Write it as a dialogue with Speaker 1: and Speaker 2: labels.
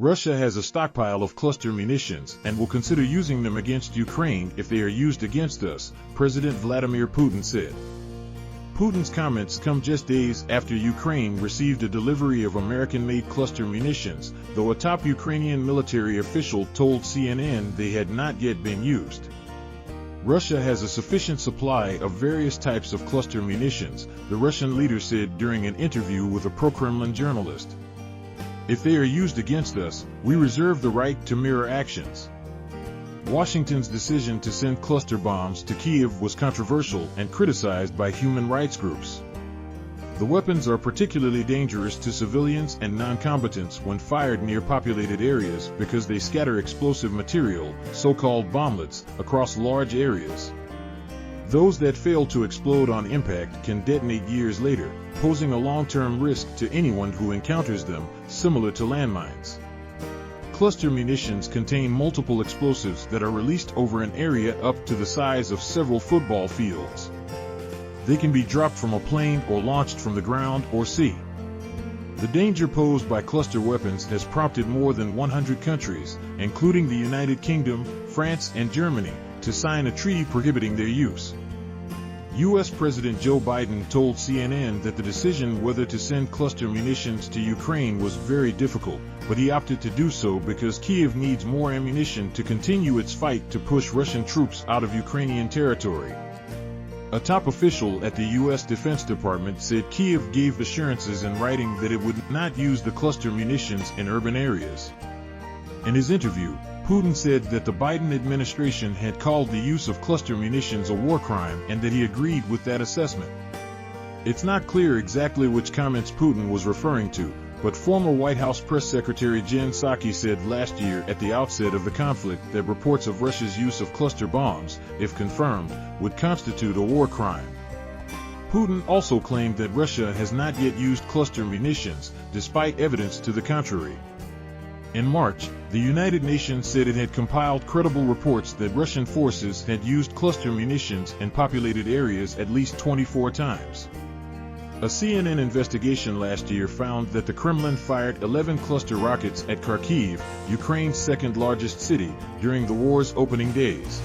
Speaker 1: Russia has a stockpile of cluster munitions and will consider using them against Ukraine if they are used against us, President Vladimir Putin said. Putin's comments come just days after Ukraine received a delivery of American-made cluster munitions, though a top Ukrainian military official told CNN they had not yet been used. Russia has a sufficient supply of various types of cluster munitions, the Russian leader said during an interview with a pro-Kremlin journalist. If they are used against us, we reserve the right to mirror actions. Washington's decision to send cluster bombs to Kyiv was controversial and criticized by human rights groups. The weapons are particularly dangerous to civilians and non-combatants when fired near populated areas because they scatter explosive material, so-called bomblets, across large areas. Those that fail to explode on impact can detonate years later, posing a long-term risk to anyone who encounters them, similar to landmines. Cluster munitions contain multiple explosives that are released over an area up to the size of several football fields. They can be dropped from a plane or launched from the ground or sea. The danger posed by cluster weapons has prompted more than 100 countries, including the United Kingdom, France, and Germany, to sign a treaty prohibiting their use. U.S. President Joe Biden told CNN that the decision whether to send cluster munitions to Ukraine was very difficult, but he opted to do so because Kyiv needs more ammunition to continue its fight to push Russian troops out of Ukrainian territory. A top official at the U.S. Defense Department said Kyiv gave assurances in writing that it would not use the cluster munitions in urban areas. In his interview, Putin said that the Biden administration had called the use of cluster munitions a war crime and that he agreed with that assessment. It's not clear exactly which comments Putin was referring to, but former White House Press Secretary Jen Psaki said last year at the outset of the conflict that reports of Russia's use of cluster bombs, if confirmed, would constitute a war crime. Putin also claimed that Russia has not yet used cluster munitions, despite evidence to the contrary. In March, the United Nations said it had compiled credible reports that Russian forces had used cluster munitions in populated areas at least 24 times. A CNN investigation last year found that the Kremlin fired 11 cluster rockets at Kyiv, Ukraine's second-largest city, during the war's opening days.